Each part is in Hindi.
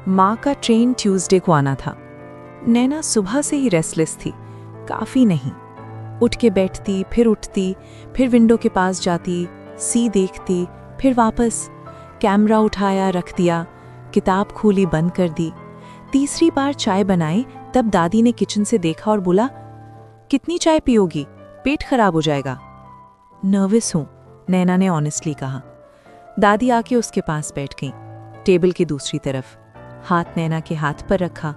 माँ का ट्रेन ट्यूसडे को आना था। नैना सुबह से ही रेस्टलेस थी, काफ़ी नहीं। उठ के बैठती, फिर उठती, फिर विंडो के पास जाती, सी देखती, फिर वापस। कैमरा उठाया, रख दिया, किताब खोली, बंद कर दी। तीसरी बार चाय बनाई तब दादी ने किचन से देखा और बोला, कितनी चाय पियोगी, पेट खराब हो जाएगा। नर्वस हूँ, नैना ने ऑनेस्टली कहा। दादी आके उसके पास बैठ गई, टेबल की दूसरी तरफ, हाथ नैना के हाथ पर रखा।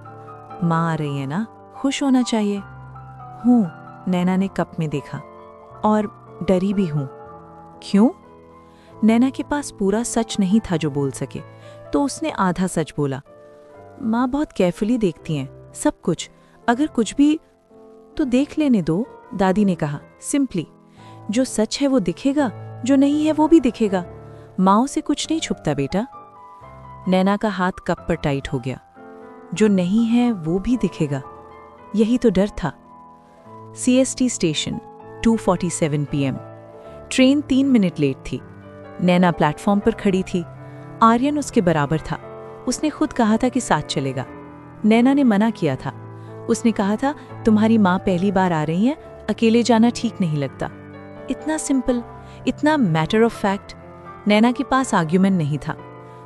माँ आ रही है ना, खुश होना चाहिए। हूँ, नैना ने कप में देखा, और डरी भी हूँ। क्यों? नैना के पास पूरा सच नहीं था जो बोल सके, तो उसने आधा सच बोला। माँ बहुत केयरफुली देखती हैं सब कुछ, अगर कुछ भी तो देख लेने दो, दादी ने कहा सिंपली। जो सच है वो दिखेगा, जो नहीं है वो भी दिखेगा। माँओं से कुछ नहीं छुपता बेटा। नैना का हाथ कप पर टाइट हो गया। जो नहीं है वो भी दिखेगा, यही तो डर था। CST station, 2:47 PM। Train 3 minute late थी। नैना प्लेटफॉर्म पर खड़ी थी। आर्यन उसके बराबर था। उसने खुद कहा था कि साथ चलेगा। नैना ने मना किया था। उसने कहा था, तुम्हारी माँ पहली बार आ रही हैं, अकेले जाना ठीक नहीं लगता। इतना सिंपल, इतना मैटर ऑफ फैक्ट। नैना के पास आर्ग्यूमेंट नहीं था,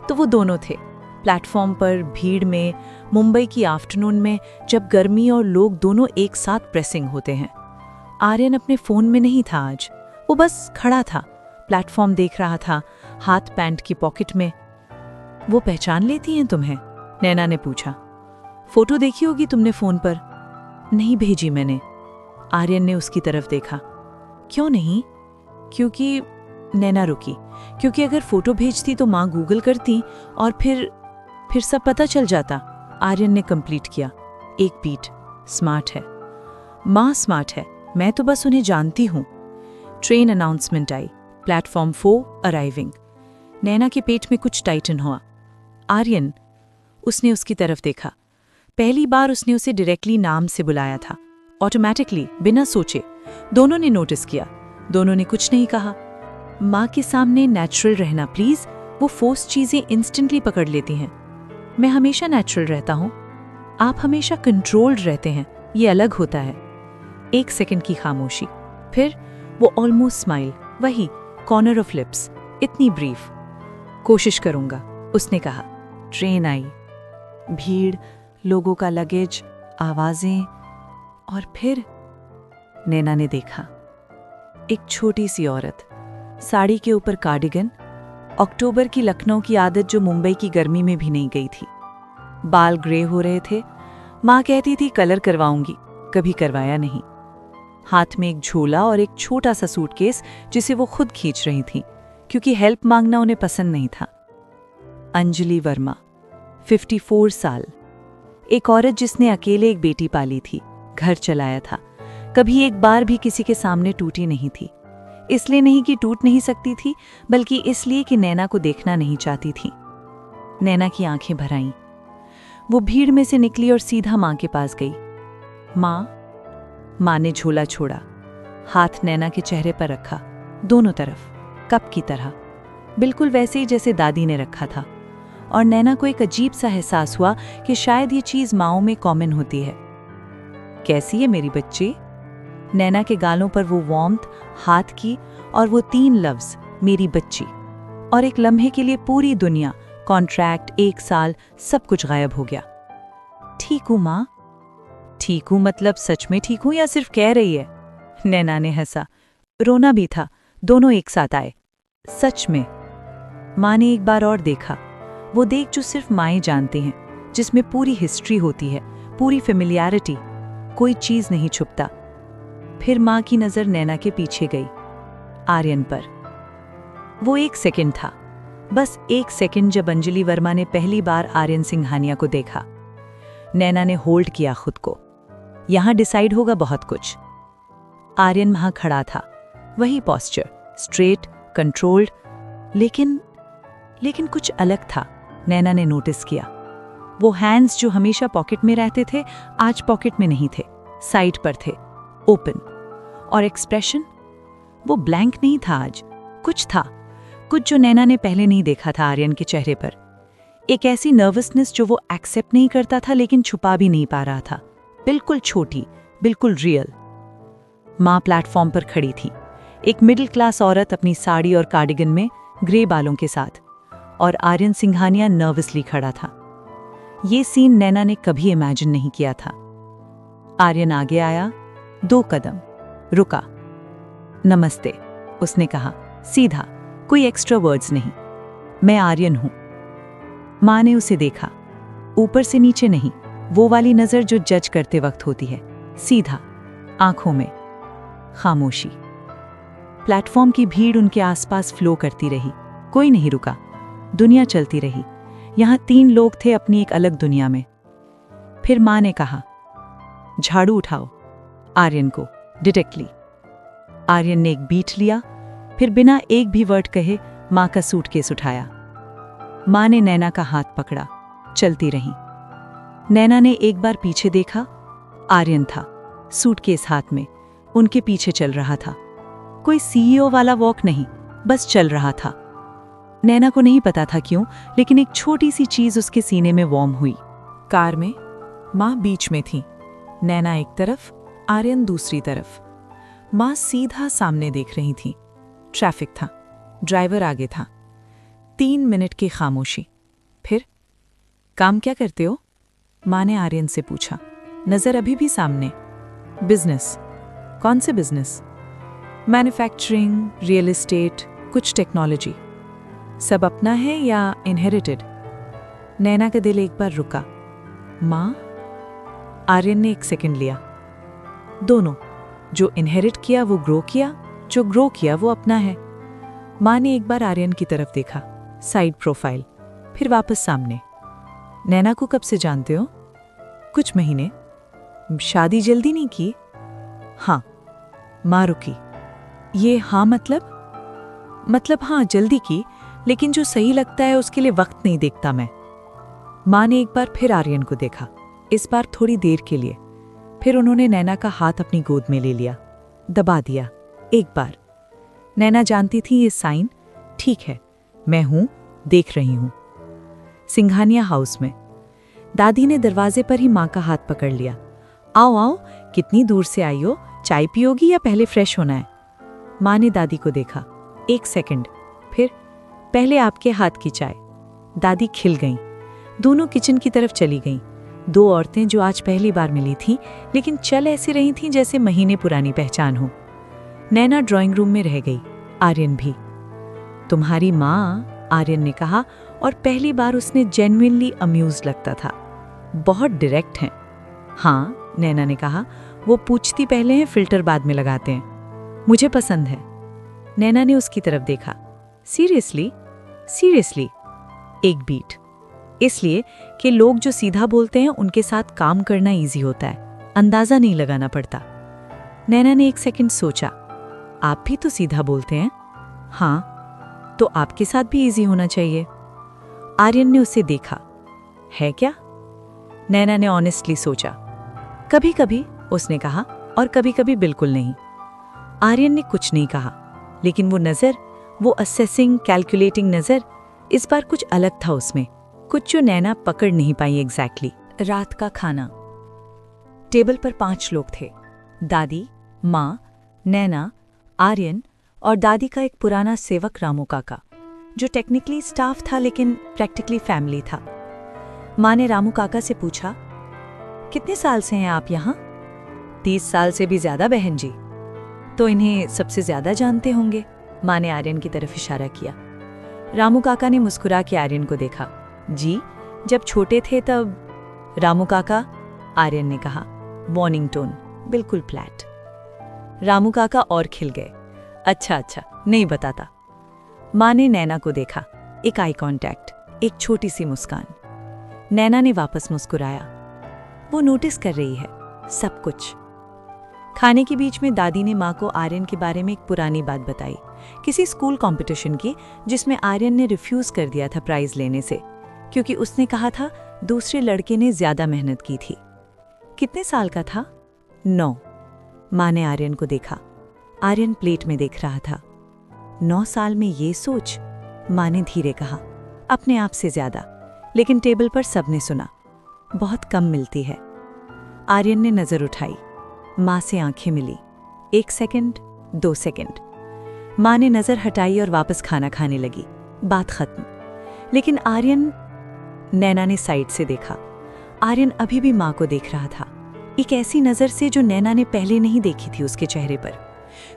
तो वो दोनों थे प्लेटफॉर्म पर, भीड़ में, मुंबई की आफ्टरनून में, जब गर्मी और लोग दोनों एक साथ प्रेसिंग होते हैं। आर्यन अपने फोन में नहीं था आज, वो बस खड़ा था, प्लेटफॉर्म देख रहा था, हाथ पैंट की पॉकेट में। वो पहचान लेती हैं तुम्हें? नैना ने पूछा। फोटो देखी होगी तुमने फोन पर? नहीं भेजी मैंने। आर्यन ने उसकी तरफ देखा। क्यों नहीं? क्योंकि नैना रुकी। क्योंकि अगर फोटो भेजती तो माँ गूगल करती और फिर सब पता चल जाता। आर्यन ने कंप्लीट किया। एक बीट। स्मार्ट है, माँ स्मार्ट है, मैं तो बस उन्हें जानती हूँ। ट्रेन अनाउंसमेंट आई, प्लेटफॉर्म 4 अराइविंग। नैना के पेट में कुछ टाइटन हुआ। आर्यन, उसने उसकी तरफ देखा। पहली बार उसने उसे डायरेक्टली नाम से बुलाया था, ऑटोमेटिकली, बिना सोचे। दोनों ने नोटिस किया, दोनों ने कुछ नहीं कहा। माँ के सामने नेचुरल रहना प्लीज। वो फोर्स चीजें इंस्टेंटली पकड़ लेती हैं। मैं हमेशा नेचुरल रहता हूँ, आप हमेशा कंट्रोल्ड रहते हैं, ये अलग होता है। 1 सेकंड की खामोशी, फिर वो ऑलमोस्ट स्माइल, वही कॉर्नर ऑफ लिप्स, इतनी ब्रीफ। कोशिश करूंगा, उसने कहा। ट्रेन आई, भीड़, लोगों का लगेज, आवाजें, और फिर नैना ने देखा एक छोटी सी औरत, साड़ी के ऊपर कार्डिगन, अक्टूबर की लखनऊ की आदत जो मुंबई की गर्मी में भी नहीं गई थी। बाल ग्रे हो रहे थे। माँ कहती थी कलर करवाऊंगी, कभी करवाया नहीं। हाथ में एक झोला और एक छोटा सा सूटकेस जिसे वो खुद खींच रही थी, क्योंकि हेल्प मांगना उन्हें पसंद नहीं था। अंजलि वर्मा, 54 साल, एक औरत जिसने अकेले एक बेटी पाली थी, घर चलाया था, कभी एक बार भी किसी के सामने टूटी नहीं थी। इसलिए नहीं कि टूट नहीं सकती थी, बल्कि इसलिए कि नैना को देखना नहीं चाहती थी। नैना की आंखें भर आईं। वो भीड़ में से निकली और सीधा माँ के पास गई। माँ ने झोला छोड़ा, हाथ नैना के चेहरे पर रखा, दोनों तरफ, कप की तरह, बिल्कुल वैसे ही जैसे दादी ने रखा था। और नैना को एक अजीब सा एहसास हुआ कि शायद ये चीज माँओं में कॉमन होती है। कैसी है मेरी बच्ची? नैना के गालों पर वो वार्मथ, हाथ की, और वो 3 लफ्ज, मेरी बच्ची। और एक लम्हे के लिए पूरी दुनिया, कॉन्ट्रैक्ट, 1 साल, सब कुछ गायब हो गया। ठीक हूँ माँ। ठीक हूँ मतलब सच में ठीक हूँ या सिर्फ कह रही है? नैना ने हंसा। रोना भी था, दोनों एक साथ आए। सच में। माँ ने एक बार और देखा, वो देख जो सिर्फ माएँ जानती हैं, जिसमें पूरी हिस्ट्री होती है, पूरी फेमिलियरिटी, कोई चीज नहीं छुपता। फिर माँ की नजर नैना के पीछे गई, आर्यन पर। वो 1 सेकंड था, बस 1 सेकंड, जब अंजलि वर्मा ने पहली बार आर्यन सिंघानिया को देखा। नैना ने होल्ड किया खुद को। यहां डिसाइड होगा बहुत कुछ। आर्यन वहां खड़ा था, वही पॉस्चर, स्ट्रेट, कंट्रोल्ड, लेकिन कुछ अलग था। नैना ने नोटिस किया। वो हैंड्स जो हमेशा पॉकेट में रहते थे, आज पॉकेट में नहीं थे, साइड पर थे, ओपन। और एक्सप्रेशन, वो ब्लैंक नहीं था आज, कुछ था, कुछ जो नैना ने पहले नहीं देखा था आर्यन के चेहरे पर। एक ऐसी नर्वसनेस जो वो एक्सेप्ट नहीं करता था लेकिन छुपा भी नहीं पा रहा था। बिल्कुल छोटी, बिल्कुल रियल। माँ प्लेटफॉर्म पर खड़ी थी, एक मिडिल क्लास औरत अपनी साड़ी और कार्डिगन में, ग्रे बालों के साथ, और आर्यन सिंघानिया नर्वसली खड़ा था। ये सीन नैना ने कभी इमेजिन नहीं किया था। आर्यन आगे आया, 2 कदम, रुका। नमस्ते, उसने कहा, सीधा, कोई एक्स्ट्रा वर्ड्स नहीं। मैं आर्यन हूं। माँ ने उसे देखा, ऊपर से नीचे नहीं, वो वाली नजर जो जज करते वक्त होती है, सीधा, आंखों में। खामोशी। प्लेटफॉर्म की भीड़ उनके आसपास फ्लो करती रही, कोई नहीं रुका। दुनिया चलती रही। यहां 3 लोग थे अपनी एक अलग दुनिया में। फिर माँ ने कहा, झाड़ू उठाओ, आर्यन को, डायरेक्टली। आर्यन ने एक बीट लिया, फिर बिना एक भी वर्ड कहे माँ का सूटकेस उठाया। माँ ने नैना का हाथ पकड़ा, चलती रही। नैना ने एक बार पीछे देखा, आर्यन था, सूटकेस हाथ में, उनके पीछे चल रहा था। कोई सीईओ वाला वॉक नहीं, बस चल रहा था। नैना को नहीं पता था क्यों, लेकिन एक छोटी सी चीज उसके सीने में वार्म हुई। कार में माँ बीच में थी, नैना एक तरफ, आर्यन दूसरी तरफ। माँ सीधा सामने देख रही थी। ट्रैफिक था, ड्राइवर आगे था। 3 मिनट की खामोशी। फिर, काम क्या करते हो? माँ ने आर्यन से पूछा, नजर अभी भी सामने। बिजनेस। कौन से बिजनेस? मैन्युफैक्चरिंग, रियल एस्टेट, कुछ टेक्नोलॉजी। सब अपना है या इनहेरिटेड? नैना का दिल एक बार रुका। माँ? आर्यन ने 1 सेकंड लिया। दोनों। जो इनहेरिट किया वो ग्रो किया, जो ग्रो किया वो अपना है। माँ ने एक बार आर्यन की तरफ देखा, साइड प्रोफाइल, फिर वापस सामने। नैना को कब से जानते हो? कुछ महीने। शादी जल्दी नहीं की? हाँ। माँ रुकी। ये हाँ मतलब हाँ, जल्दी की, लेकिन जो सही लगता है उसके लिए वक्त नहीं देखता मैं। माँ ने एक बार फिर आर्यन को देखा, इस बार थोड़ी देर के लिए। फिर उन्होंने नैना का हाथ अपनी गोद में ले लिया, दबा दिया, एक बार। नैना जानती थी ये साइन, ठीक है, मैं हूं, देख रही हूं। सिंघानिया हाउस में दादी ने दरवाजे पर ही माँ का हाथ पकड़ लिया। आओ आओ, कितनी दूर से आई हो, चाय पियोगी या पहले फ्रेश होना है? माँ ने दादी को देखा, 1 सेकंड, फिर पहले आपके हाथ की चाय। दादी खिल गईं, दोनों किचन की तरफ चली गईं। 2 औरतें जो आज पहली बार मिली थीं, लेकिन चल ऐसे रही थीं जैसे महीने पुरानी पहचान हो। नैना ड्राइंग रूम में रह गई, आर्यन भी। तुम्हारी माँ, आर्यन ने कहा, और पहली बार उसने जेन्युइनली अम्यूज्ड लगता था। बहुत डायरेक्ट हैं। हाँ, नैना ने कहा, वो पूछती पहले हैं, फिल्टर बाद में लगाते हैं। मुझे पसंद है। नैना ने उसकी तरफ देखा। सीरियसली? सीरियसली? एक बीट। इसलिए कि लोग जो सीधा बोलते हैं उनके साथ काम करना इजी होता है, अंदाजा नहीं लगाना पड़ता। नैना ने 1 सेकंड सोचा, आप भी तो सीधा बोलते हैं। हाँ, तो आपके साथ भी इजी होना चाहिए। आर्यन ने उसे देखा। है क्या? नैना ने ऑनेस्टली सोचा। कभी कभी, उसने कहा, और कभी कभी बिल्कुल नहीं। आर्यन ने कुछ नहीं कहा, लेकिन वो नजर, वो असेसिंग, कैलकुलेटिंग नजर, इस बार कुछ अलग था उसमें, कुछ जो नैना पकड़ नहीं पाई एग्जैक्टली। रात का खाना। टेबल पर 5 लोग थे, दादी, माँ, नैना, आर्यन और दादी का एक पुराना सेवक रामू काका, जो टेक्निकली स्टाफ था लेकिन प्रैक्टिकली फैमिली था। माँ ने रामू काका से पूछा, कितने साल से हैं आप यहाँ? 30 साल से भी ज्यादा बहन जी। तो इन्हें सबसे ज्यादा जानते होंगे। माँ ने आर्यन की तरफ इशारा किया। रामू काका ने मुस्कुरा के आर्यन को देखा। जी, जब छोटे थे तब। रामू काका, आर्यन ने कहा, वार्निंग टोन, बिल्कुल फ्लैट। रामू काका और खिल गए। अच्छा, नहीं बताता। माँ ने नैना को देखा, एक आई कांटेक्ट, एक छोटी सी मुस्कान। नैना ने वापस मुस्कुराया। वो नोटिस कर रही है सब कुछ। खाने के बीच में दादी ने माँ को आर्यन के बारे में एक पुरानी बात बताई, किसी स्कूल कंपटीशन की, जिसमें आर्यन ने रिफ्यूज कर दिया था प्राइज लेने से, क्योंकि उसने कहा था दूसरे लड़के ने ज्यादा मेहनत की थी। कितने साल का था? 9। माँ ने आर्यन को देखा। आर्यन प्लेट में देख रहा था। 9 साल में ये सोच? माँ ने धीरे कहा, अपने आप से ज्यादा। लेकिन टेबल पर सबने सुना, बहुत कम मिलती है। आर्यन ने नजर उठाई, माँ से आंखें मिली। 1 सेकंड, 2 सेकंड। माँ ने नजर हटाई और वापस खाना खाने लगी। बात खत्म। लेकिन आर्यन, नैना ने साइड से देखा। आर्यन अभी भी माँ को देख रहा था, एक ऐसी नजर से जो नैना ने पहले नहीं देखी थी उसके चेहरे पर।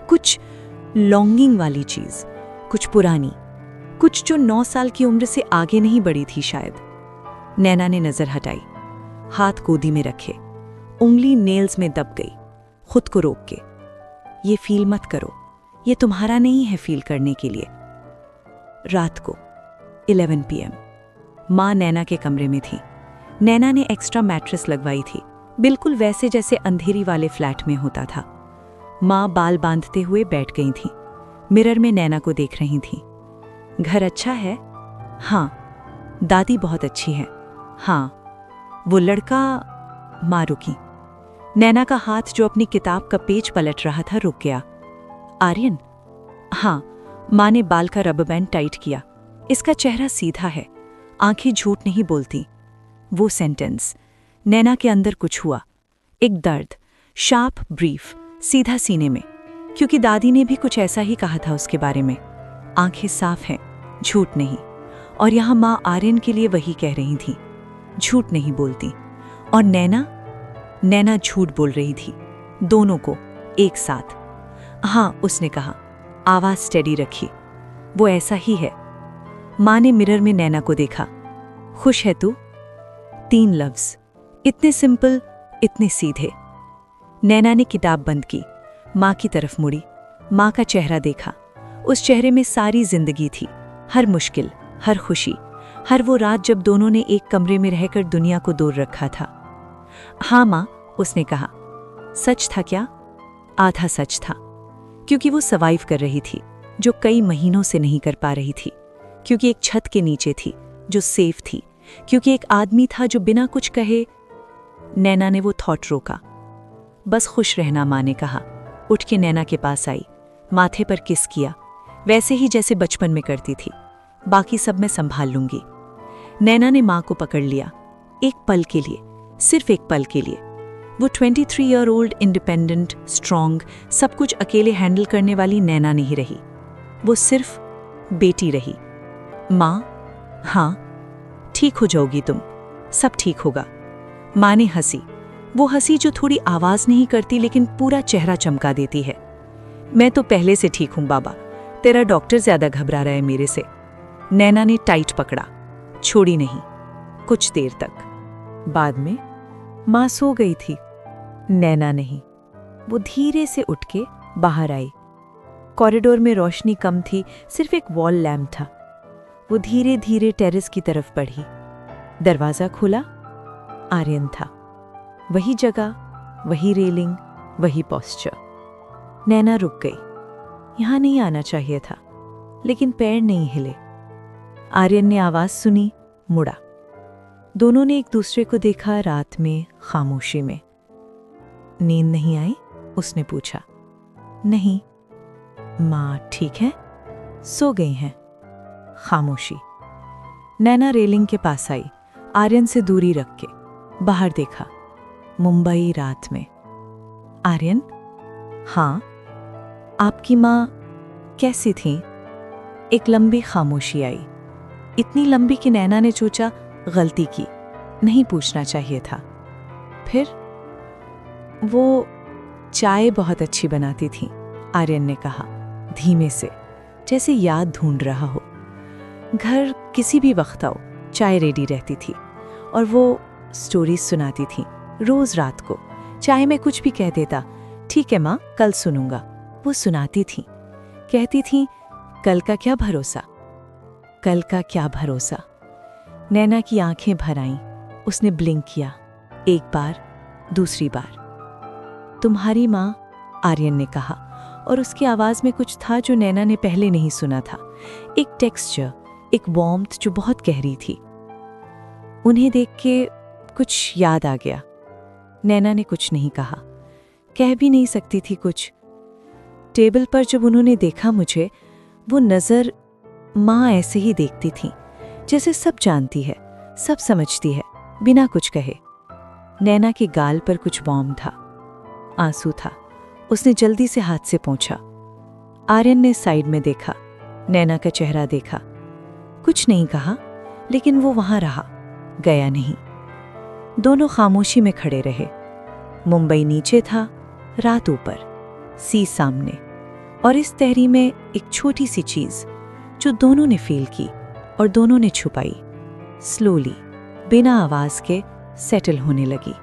कुछ लॉन्गिंग वाली चीज, कुछ पुरानी, कुछ जो 9 साल की उम्र से आगे नहीं बढ़ी थी शायद। नैना ने नजर हटाई, हाथ गोदी में रखे, उंगली नेल्स में दब गई, खुद को रोक के। ये फील मत करो, ये तुम्हारा नहीं है फील करने के लिए। रात को 11 PM माँ नैना के कमरे में थी। नैना ने एक्स्ट्रा मैट्रेस लगवाई थी, बिल्कुल वैसे जैसे अंधेरी वाले फ्लैट में होता था। माँ बाल बांधते हुए बैठ गई थी, मिरर में नैना को देख रही थी। घर अच्छा है? हाँ। दादी बहुत अच्छी है? हाँ। वो लड़का? माँ रुकी। नैना का हाथ जो अपनी किताब का पेज पलट रहा था रुक गया। आर्यन? हाँ। माँ ने बाल का रबर बैंड टाइट किया। इसका चेहरा सीधा है, आंखें झूठ नहीं बोलती। वो सेंटेंस, नैना के अंदर कुछ हुआ, एक दर्द, शार्प, ब्रीफ, सीधा सीने में, क्योंकि दादी ने भी कुछ ऐसा ही कहा था उसके बारे में। आंखें साफ हैं, झूठ नहीं। और यहाँ माँ आर्यन के लिए वही कह रही थी, झूठ नहीं बोलती। और नैना झूठ बोल रही थी, दोनों को एक साथ। हाँ, उसने कहा, आवाज स्टेडी रखी। वो ऐसा ही है। माँ ने मिरर में नैना को देखा। खुश है तू? 3 लफ्ज, इतने सिंपल, इतने सीधे। नैना ने किताब बंद की, माँ की तरफ मुड़ी, माँ का चेहरा देखा। उस चेहरे में सारी जिंदगी थी, हर मुश्किल, हर खुशी, हर वो रात जब दोनों ने एक कमरे में रहकर दुनिया को दूर रखा था। हाँ माँ, उसने कहा। सच था क्या? आधा सच था, क्योंकि वो सर्वाइव कर रही थी, जो कई महीनों से नहीं कर पा रही थी। क्योंकि एक छत के नीचे थी, जो सेफ थी। क्योंकि एक आदमी था जो बिना कुछ कहे। नैना ने वो थॉट रोका। बस खुश रहना, माँ ने कहा। उठ के नैना के पास आई, माथे पर किस किया, वैसे ही जैसे बचपन में करती थी। बाकी सब मैं संभाल लूंगी। नैना ने माँ को पकड़ लिया, एक पल के लिए, सिर्फ एक पल के लिए। वो 23 ईयर ओल्ड, इंडिपेंडेंट, स्ट्रांग, सब कुछ अकेले हैंडल करने वाली नैना नहीं रही। वो सिर्फ बेटी रही। माँ, हाँ, ठीक हो जाओगी तुम, सब ठीक होगा। माँ ने हंसी, वो हंसी जो थोड़ी आवाज नहीं करती लेकिन पूरा चेहरा चमका देती है। मैं तो पहले से ठीक हूं बाबा, तेरा डॉक्टर ज्यादा घबरा रहा है मेरे से। नैना ने टाइट पकड़ा, छोड़ी नहीं, कुछ देर तक। बाद में माँ सो गई थी, नैना नहीं। वो धीरे से उठ के बाहर आई। कॉरिडोर में रोशनी कम थी, सिर्फ एक वॉल लैम्प था। वो धीरे धीरे टेरेस की तरफ बढ़ी। दरवाजा खुला, आर्यन था। वही जगह, वही रेलिंग, वही पोस्चर। नैना रुक गई। यहां नहीं आना चाहिए था, लेकिन पैर नहीं हिले। आर्यन ने आवाज सुनी, मुड़ा। दोनों ने एक दूसरे को देखा, रात में, खामोशी में। नींद नहीं आई? उसने पूछा। नहीं। माँ ठीक है? सो गई हैं। खामोशी। नैना रेलिंग के पास आई, आर्यन से दूरी रख के बाहर देखा। मुंबई रात में। आर्यन? हाँ। आपकी माँ कैसी थी? एक लंबी खामोशी आई, इतनी लंबी कि नैना ने सोचा गलती की, नहीं पूछना चाहिए था। फिर वो चाय बहुत अच्छी बनाती थी, आर्यन ने कहा धीमे से, जैसे याद ढूंढ रहा हो। घर किसी भी वक्त आओ, चाय रेडी रहती थी। और वो स्टोरीज सुनाती थी रोज रात को। चाय में कुछ भी कह देता, ठीक है माँ, कल सुनूंगा। वो सुनाती थी, कहती थी कल का क्या भरोसा, कल का क्या भरोसा। नैना की आंखें भर आईं, उसने ब्लिंक किया, एक बार, दूसरी बार। तुम्हारी माँ, आर्यन ने कहा, और उसकी आवाज में कुछ था जो नैना ने पहले नहीं सुना था। एक टेक्सचर, एक वार्मथ जो बहुत गहरी थी। उन्हें देख के कुछ याद आ गया। नैना ने कुछ नहीं कहा, कह भी नहीं सकती थी कुछ। टेबल पर जब उन्होंने देखा मुझे, वो नजर माँ ऐसे ही देखती थी, जैसे सब जानती है, सब समझती है, बिना कुछ कहे। नैना के गाल पर कुछ मॉम था, आंसू था। उसने जल्दी से हाथ से पोंछा। आर्यन ने साइड में देखा, नैना का चेहरा देखा। कुछ नहीं कहा, लेकिन वो वहां रहा, गया नहीं। दोनों खामोशी में खड़े रहे। मुंबई नीचे था, रात ऊपर, सी सामने, और इस तहरी में एक छोटी सी चीज जो दोनों ने फील की और दोनों ने छुपाई, स्लोली, बिना आवाज के सेटल होने लगी।